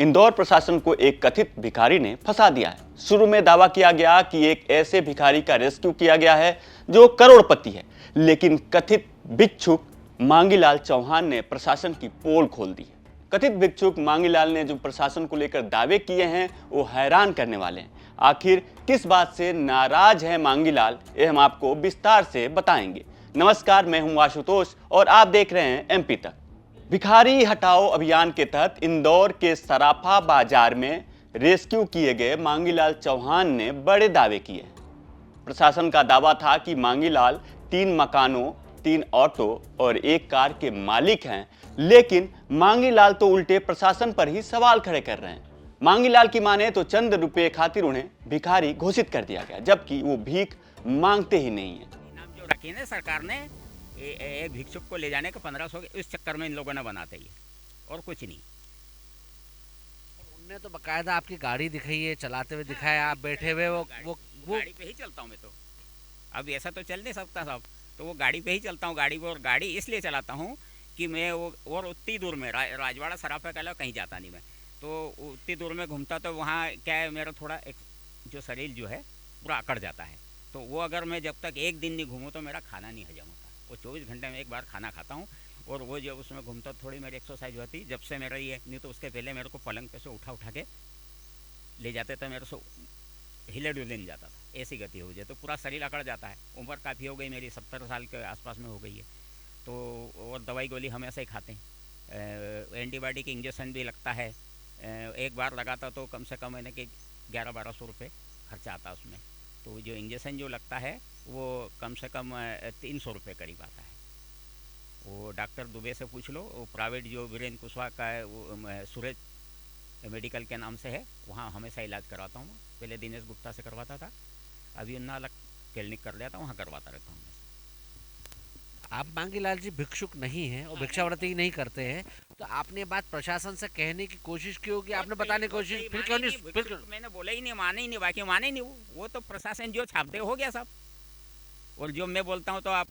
इंदौर प्रशासन को एक कथित भिखारी ने फंसा दिया है। शुरू में दावा किया गया कि एक ऐसे भिखारी का रेस्क्यू किया गया है जो करोड़पति है, लेकिन कथित भिक्षुक मांगीलाल चौहान ने प्रशासन की पोल खोल दी है। कथित भिक्षुक मांगीलाल ने जो प्रशासन को लेकर दावे किए हैं वो हैरान करने वाले हैं। आखिर किस बात से नाराज है मांगीलाल, ये हम आपको विस्तार से बताएंगे। नमस्कार, मैं हूं आशुतोष और आप देख रहे हैं एमपी तक। भिखारी हटाओ अभियान के तहत इंदौर के सराफा बाजार में रेस्क्यू किए गए मांगीलाल चौहान ने बड़े दावे किए। प्रशासन का दावा था कि मांगीलाल 3 मकानों, 3 ऑटो और 1 कार के मालिक हैं, लेकिन मांगीलाल तो उल्टे प्रशासन पर ही सवाल खड़े कर रहे हैं। मांगीलाल की माने तो चंद रुपए खातिर उन्हें भिखारी घोषित कर दिया गया, जबकि वो भीख मांगते ही नहीं है। नाम जो रखी है सरकार ने, एक भिक्षुक को ले जाने का 1500 इस चक्कर में इन लोगों ने बनाते ही और कुछ नहीं। उनने तो बकायदा आपकी गाड़ी दिखाई है, चलाते हुए दिखाया, आप बैठे हुए वो गाड़ी पे ही चलता हूँ मैं तो। अब ऐसा तो चल नहीं सकता साहब, तो वो गाड़ी पे ही चलता हूँ। गाड़ी इसलिए चलाता हूँ कि मैं वो और उतनी दूर में राजवाड़ा सराफा के अलावा कहीं जाता नहीं मैं, तो उतनी दूर में घूमता तो वहाँ क्या है, मेरा थोड़ा एक जो शरीर जो है पूरा अकड़ जाता है। तो वो अगर मैं जब तक एक दिन नहीं घूमूँ तो मेरा खाना नहीं हजम होता। वो 24 घंटे में एक बार खाना खाता हूँ और वो जब उसमें घूमता थोड़ी मेरी एक्सरसाइज होती। जब से मेरा ये नहीं तो उसके पहले मेरे को पलंग पे से उठा के ले जाते थे, मेरे से हिले डुले नहीं जाता था, ऐसी गति हो जाए तो पूरा शरीर अकड़ जाता है। उम्र काफ़ी हो गई मेरी, 70 साल के आसपास में हो गई है। तो और दवाई गोली हमेशा ही खाते हैं। एंटीबायोटिक इंजेक्शन भी लगता है, एक बार लगाता तो कम से कम महीने के 1100-1200 रुपये खर्चा आता उसमें। तो जो इंजेक्शन जो लगता है वो कम से कम 300 रुपये करीब आता है। वो डॉक्टर दुबे से पूछ लो, वो प्राइवेट जो वीरेंद्र कुशवाहा का है वो सूरज मेडिकल के नाम से है, वहाँ हमेशा इलाज करवाता हूँ। पहले दिनेश गुप्ता से करवाता था, अभी उन्ना अलग क्लिनिक कर लिया था, वहाँ करवाता रहता हूँ। आप मांगीलाल जी भिक्षुक नहीं हैं और भिक्षावृत्ति नहीं करते हैं, तो आपने बात प्रशासन से कहने की कोशिश की होगी, आपने बताने की कोशिश, फिर क्यों नहीं? मैंने बोला ही नहीं, माने ही नहीं, बाकी माने ही नहीं। वो तो प्रशासन जो छापते हो गया सब, और जो मैं बोलता हूँ तो आप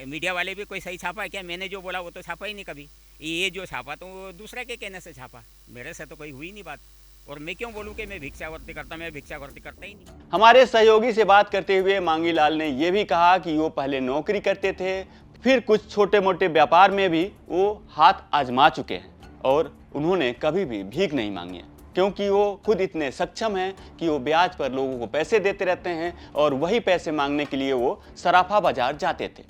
मीडिया वाले भी कोई सही छापा है क्या? मैंने जो बोला वो तो छापा ही नहीं कभी। ये जो छापा तो वो दूसरे के कहने से छापा, मेरे से तो कोई हुई नहीं बात। और मैं क्यों बोलूं कि मैं भिक्षावृत्ति करता, मैं भिक्षावृत्ति करता ही नहीं। हमारे सहयोगी से बात करते हुए मांगीलाल ने यह भी कहा कि वो पहले नौकरी करते थे, फिर कुछ छोटे मोटे व्यापार में भी वो हाथ आजमा चुके हैं और उन्होंने कभी भी भीख नहीं मांगी है, क्योंकि वो खुद इतने सक्षम हैं कि वो ब्याज पर लोगों को पैसे देते रहते हैं और वही पैसे मांगने के लिए वो सराफा बाजार जाते थे।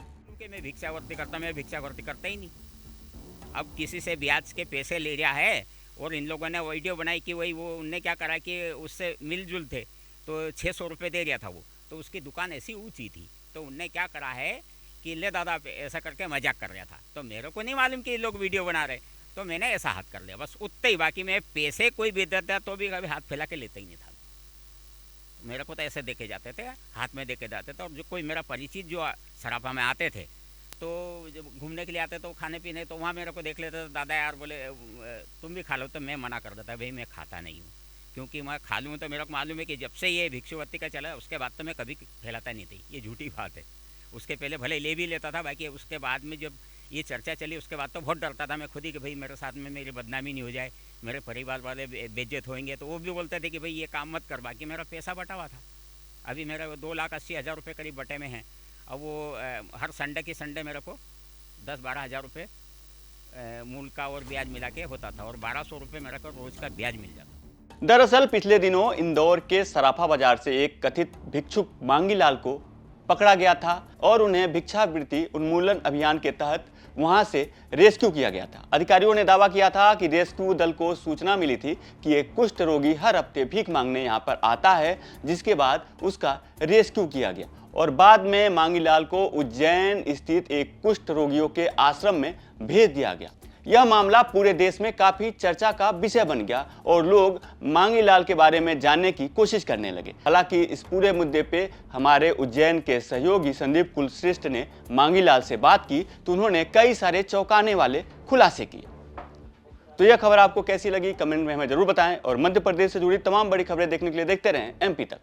मैं भिक्षावृत्ति करता, मैं भिक्षावृत्ति करता ही नहीं। अब किसी से ब्याज के पैसे ले रहा है और इन लोगों ने वीडियो बनाई कि वही वो उनने क्या करा कि उससे मिलजुल थे तो 600 रुपये दे रहा था वो, तो उसकी दुकान ऐसी ऊंची थी, तो उनने क्या करा है कि ले दादा ऐसा करके मजाक कर रहा था। तो मेरे को नहीं मालूम कि लोग वीडियो बना रहे, तो मैंने ऐसा हाथ कर लिया बस उतना ही। बाकी मैं पैसे कोई भी देता तो भी कभी हाथ फैला के लेता ही नहीं था। मेरे को तो ऐसे देखे जाते थे, हाथ में देखे जाते थे। और जो कोई मेरा परिचित जो सराफा में आते थे तो जब घूमने के लिए आते तो खाने पीने, तो वहाँ मेरे को देख लेते तो दादा यार बोले तुम भी खा लो, तो मैं मना कर देता भाई मैं खाता नहीं हूँ, क्योंकि मैं खा लूँ तो मेरे को मालूम है कि जब से ये भिक्षुवृत्ति का चला उसके बाद तो मैं कभी फैलाता नहीं थी। ये झूठी बात है। उसके पहले भले ले भी लेता था, बाकी उसके बाद में जब ये चर्चा चली उसके बाद तो बहुत डरता था मैं खुद ही कि भाई मेरे साथ में मेरी बदनामी नहीं हो जाए, मेरे परिवार वाले बेइज्जत होंगे। तो वो भी बोलते थे कि भाई ये काम मत कर। बाकी मेरा पैसा बटा हुआ था, अभी मेरा 2,80,000 रुपये करीब बटे में है। अब वो हर संडे की संडे मेरे को 10-12 हज़ार रुपये मूल का और ब्याज मिला के होता था, और 1200 रुपये मेरे को रोज़ का ब्याज मिल जाता। दरअसल पिछले दिनों इंदौर के सराफा बाजार से एक कथित भिक्षुक मांगीलाल को पकड़ा गया था और उन्हें भिक्षावृत्ति उन्मूलन अभियान के तहत वहां से रेस्क्यू किया गया था। अधिकारियों ने दावा किया था कि रेस्क्यू दल को सूचना मिली थी कि एक कुष्ठ रोगी हर हफ्ते भीख मांगने यहां पर आता है, जिसके बाद उसका रेस्क्यू किया गया और बाद में मांगीलाल को उज्जैन स्थित एक कुष्ठ रोगियों के आश्रम में भेज दिया गया। यह मामला पूरे देश में काफी चर्चा का विषय बन गया और लोग मांगीलाल के बारे में जानने की कोशिश करने लगे। हालांकि इस पूरे मुद्दे पे हमारे उज्जैन के सहयोगी संदीप कुलश्रेष्ठ ने मांगीलाल से बात की तो उन्होंने कई सारे चौंकाने वाले खुलासे किए। तो यह खबर आपको कैसी लगी कमेंट में हमें जरूर बताएं और मध्य प्रदेश से जुड़ी तमाम बड़ी खबरें देखने के लिए देखते रहें एमपी तक।